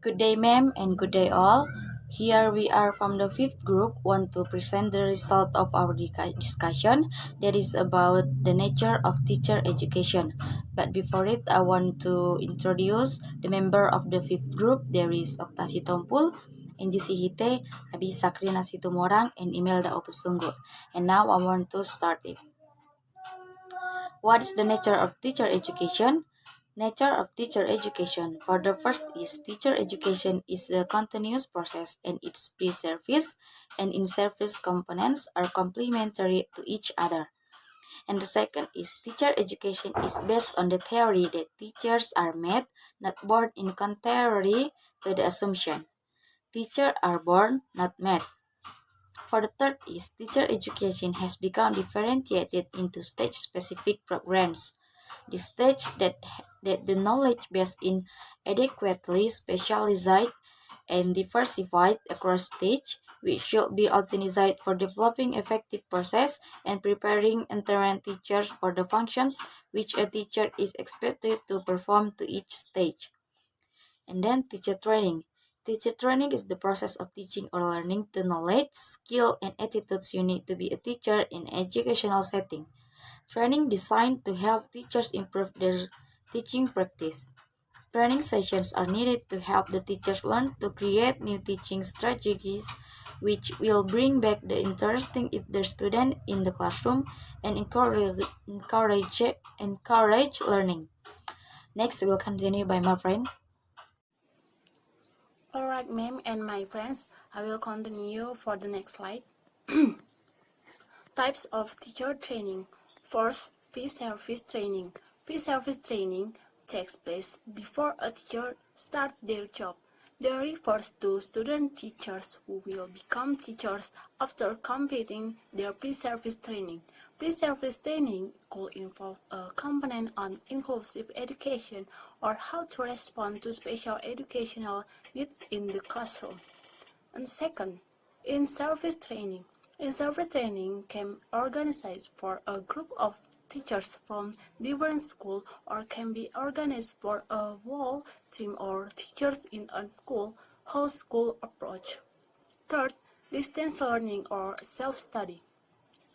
Good day, ma'am, and good day, all. Here we are from the fifth group, want to present the result of our discussion that is about the nature of teacher education. But before it, I want to introduce the member of the fifth group. There is Okta Sitompul, Enji Sihite, Abi Sakrina Situmorang, and Imelda Opusunggu. And now I want to start it. What is the nature of teacher education? Nature of teacher education. For the first is teacher education is a continuous process and its pre-service and in-service components are complementary to each other. And the second is teacher education is based on the theory that teachers are made, not born, in contrary to the assumption. Teachers are born, not made. For the third is teacher education has become differentiated into stage-specific programs. The stage that the knowledge base in adequately specialized and diversified across stage, which should be optimized for developing effective process and preparing entrant teachers for the functions which a teacher is expected to perform to each stage. And then teacher training. Teacher training is the process of teaching or learning the knowledge, skill, and attitudes you need to be a teacher in educational setting. Training designed to help teachers improve their teaching practice. Training sessions are needed to help the teachers learn to create new teaching strategies which will bring back the interesting of their student in the classroom and encourage learning. Next, we'll continue by my friend. Alright, ma'am and my friends, I will continue for the next slide. Types of teacher training. First, pre-service training. Pre-service training takes place before a teacher starts their job. They refers to student teachers who will become teachers after completing their pre-service training. Pre-service training could involve a component on inclusive education or how to respond to special educational needs in the classroom. And second, in-service training. In-service training can be organized for a group of teachers from different schools or can be organized for a whole team or teachers in a school whole school approach. Third, distance learning or self-study.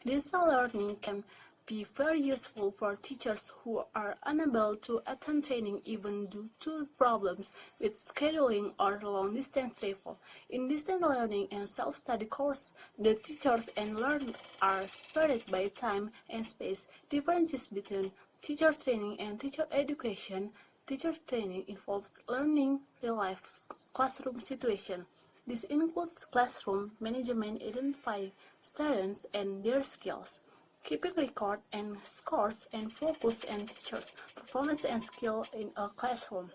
Distance learning can be very useful for teachers who are unable to attend training even due to problems with scheduling or long-distance travel. In distance learning and self-study course, the teachers and learners are separated by time and space. Differences between teacher training and teacher education. Teacher training involves learning real-life classroom situation. This includes classroom management, identifying students and their skills, keeping record and scores, and focus on teachers' performance and skill in a classroom.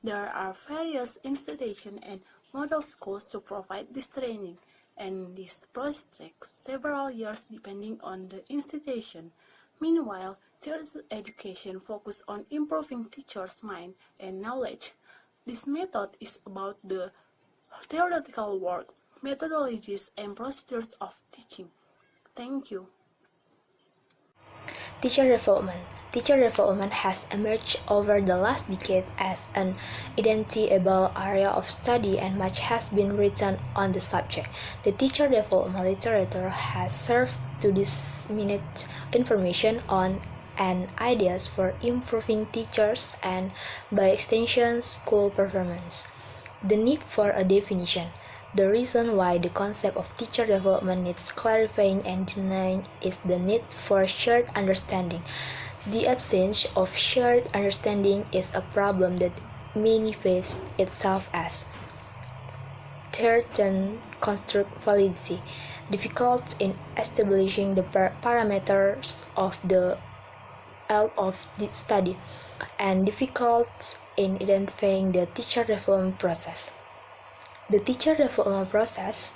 There are various institutions and model schools to provide this training, and this process takes several years depending on the institution. Meanwhile, teacher education focuses on improving teachers' mind and knowledge. This method is about the theoretical work, methodologies, and procedures of teaching. Thank you. Teacher development. Teacher development has emerged over the last decade as an identifiable area of study and much has been written on the subject. The teacher development literature has served to disseminate information on and ideas for improving teachers and, by extension, school performance. The need for a definition. The reason why the concept of teacher development needs clarifying and denying is the need for shared understanding. The absence of shared understanding is a problem that manifests itself as certain conceptualization, difficult in establishing the parameters of the study, and difficult in identifying the teacher development process. The teacher development process,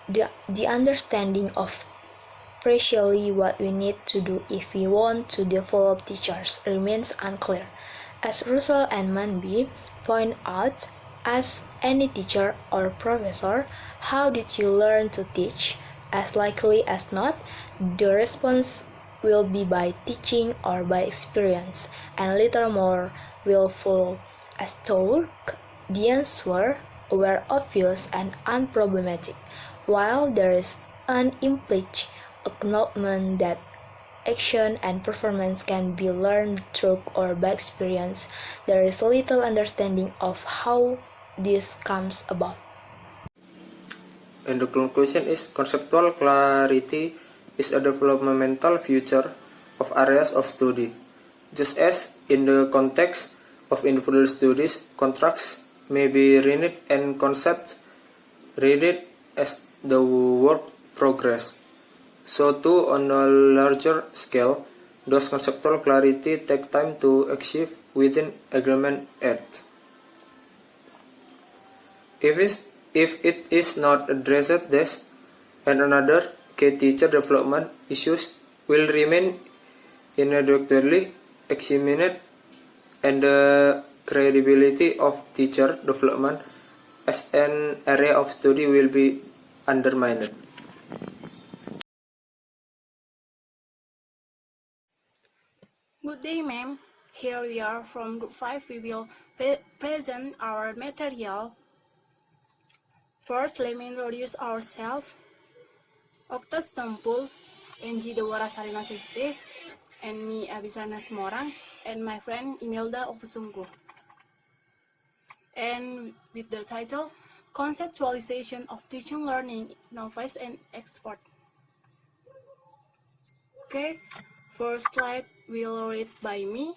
the understanding of precisely what we need to do if we want to develop teachers remains unclear. As Russell and Manby point out, ask any teacher or professor, how did you learn to teach? As likely as not, the response will be by teaching or by experience, and little more will follow. As Tourk The answer were obvious and unproblematic, while there is an implicit acknowledgement that action and performance can be learned through or by experience. There is little understanding of how this comes about. And the conclusion is conceptual clarity is a developmental feature of areas of study. Just as in the context of individual studies, contracts may be read and concepts read as the work progress. So too on a larger scale, those conceptual clarity take time to achieve within agreement acts. If it is not addressed, this and another key teacher development issues will remain inadequately examined, and the credibility of teacher development as an area of study will be undermined. Good day, ma'am. Here we are from Group 5. We will present our material. First, let me introduce ourselves. Oktas Tempul, NG Dewara Sarina Sifte, and me Abisana Semorang, and my friend Imelda Opusungguh. And with the title, Conceptualization of Teaching Learning, Novice and Expert. Okay, first slide will read by me.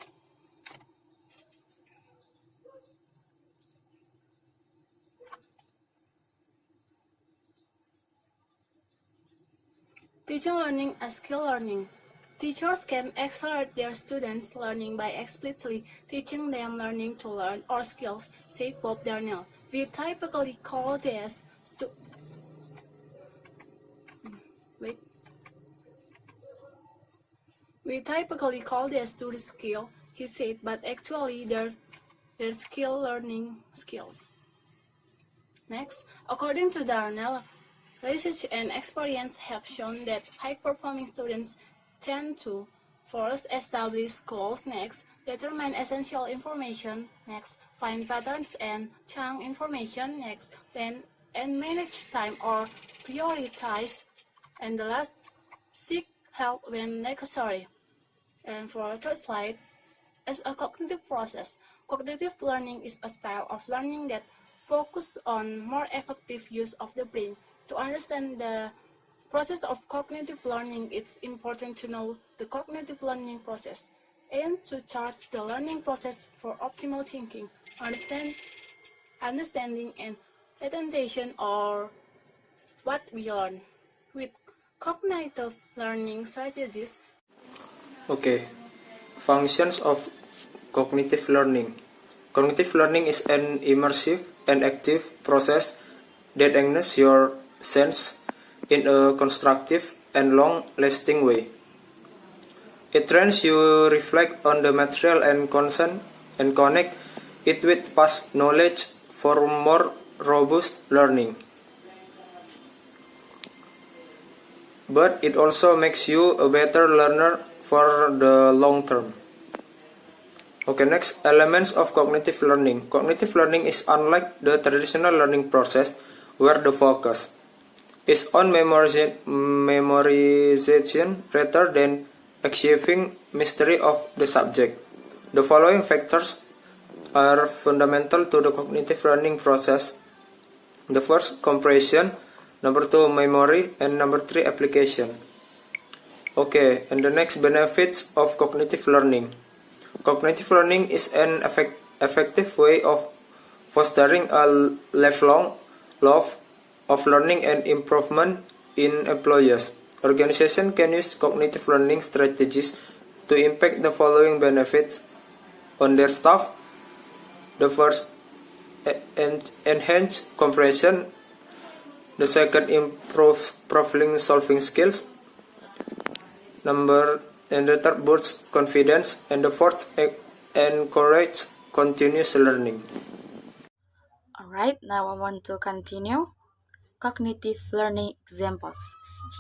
Teaching learning as skill learning. Teachers can accelerate their students' learning by explicitly teaching them learning to learn or skills, said Bob Darnell. We typically call this to the skill, he said, but actually they're skill learning skills. Next, according to Darnell, research and experience have shown that high-performing students tend to first establish goals, next determine essential information, next find patterns and chunk information, next then and manage time or prioritize, and the last seek help when necessary. And for our third slide, as a cognitive process, cognitive learning is a style of learning that focuses on more effective use of the brain. To understand the process of cognitive learning, it's important to know the cognitive learning process and to chart the learning process for optimal thinking, understanding, and retention or what we learn. With cognitive learning strategies, Okay, functions of cognitive learning. Cognitive learning is an immersive and active process that engages your sense in a constructive and long-lasting way. It trains you reflect on the material and content and connect it with past knowledge for more robust learning. But it also makes you a better learner for the long term. Okay, next, elements of cognitive learning. Cognitive learning is unlike the traditional learning process where the focus is on memorization rather than achieving mastery of the subject. The following factors are fundamental to the cognitive learning process. The first, comprehension. Number 2, memory. And number 3, application. Okay, and the next, benefits of cognitive learning. Cognitive learning is an effective way of fostering a lifelong love of learning and improvement in employers. Organizations can use cognitive learning strategies to impact the following benefits on their staff. The first, enhance comprehension. The second, improve problem solving skills. And the third, boost confidence. And the fourth, encourage continuous learning. Alright, now I want to continue. Cognitive learning examples.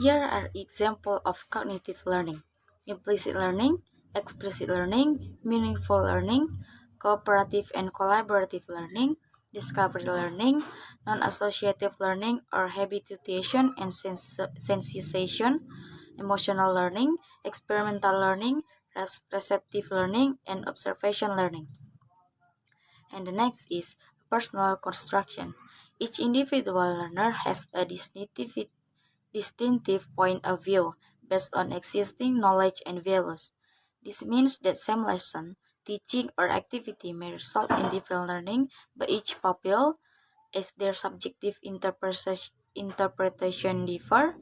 Here are examples of cognitive learning: implicit learning, explicit learning, meaningful learning, cooperative and collaborative learning, discovery learning, non-associative learning or habituation and sensitization, emotional learning, experimental learning, receptive learning, and observation learning. And the next is personal construction. Each individual learner has a distinctive point of view based on existing knowledge and values. This means that same lesson, teaching, or activity may result in different learning by each pupil as their subjective interpretation differ.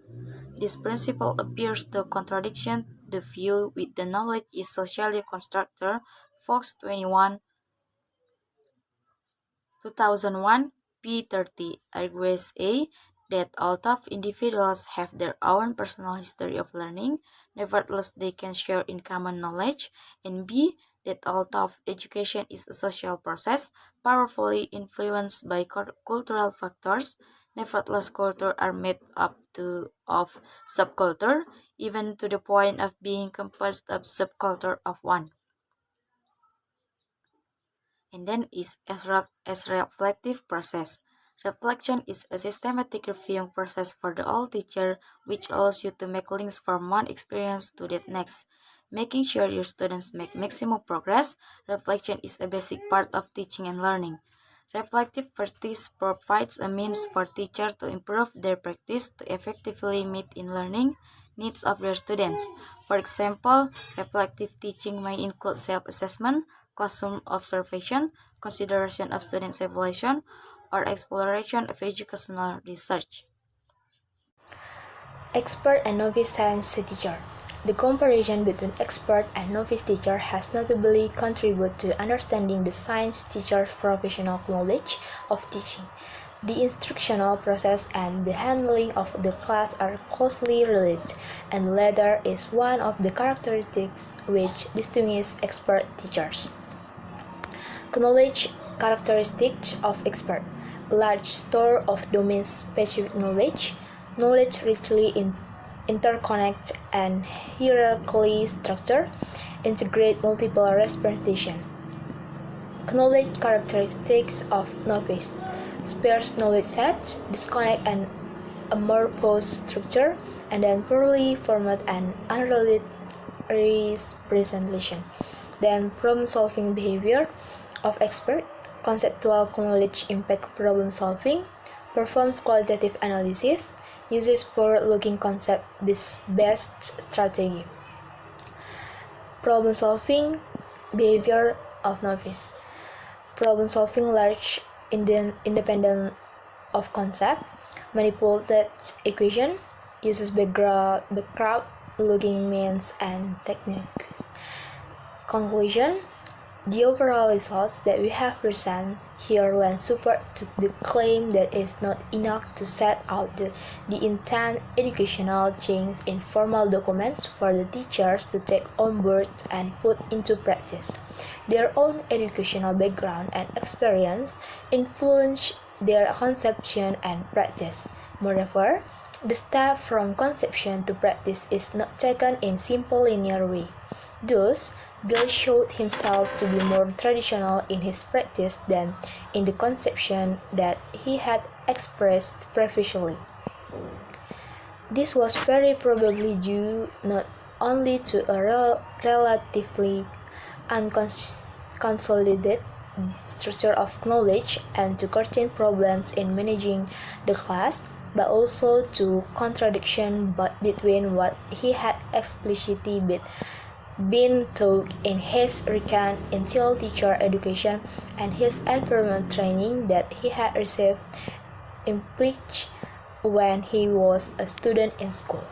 This principle appears to contradiction the view with the knowledge is socially constructed, Fox 2001 p. 30 argues A. That although individuals have their own personal history of learning, nevertheless they can share in common knowledge, and B. That although education is a social process, powerfully influenced by cultural factors, nevertheless culture are made up of subculture, even to the point of being composed of subculture of one. And then is as reflective process. Reflection is a systematic reviewing process for the whole teacher, which allows you to make links from one experience to the next. Making sure your students make maximum progress, reflection is a basic part of teaching and learning. Reflective practice provides a means for teachers to improve their practice to effectively meet in learning needs of their students. For example, reflective teaching may include self-assessment, classroom observation, consideration of students' evaluation, or exploration of educational research. Expert and novice science teacher. The comparison between expert and novice teacher has notably contributed to understanding the science teacher's professional knowledge of teaching. The instructional process and the handling of the class are closely related, and the latter is one of the characteristics which distinguish expert teachers. Knowledge characteristics of expert. A large store of domain-specific knowledge richly interconnected and hierarchically structured, integrate multiple representations. Knowledge characteristics of novice. Sparse knowledge set, disconnect and amorphous structure, and then poorly formed and unrelated representation. Then problem-solving behavior of expert, conceptual knowledge impact problem solving, performs qualitative analysis, uses forward-looking concept this best strategy. Problem solving behavior of novice. Problem solving large independent of concept, manipulated equation, uses background looking means and techniques. Conclusion. The overall results that we have presented here lend support to the claim that it is not enough to set out the intent educational change in formal documents for the teachers to take on board and put into practice. Their own educational background and experience influence their conception and practice. Moreover, the step from conception to practice is not taken in simple linear way. Thus, Gill showed himself to be more traditional in his practice than in the conception that he had expressed previously. This was very probably due not only to a relatively unconsolidated structure of knowledge and to certain problems in managing the class, but also to contradiction between what he had explicitly been taught in his recent initial teacher education and his environment training that he had received implied when he was a student in school.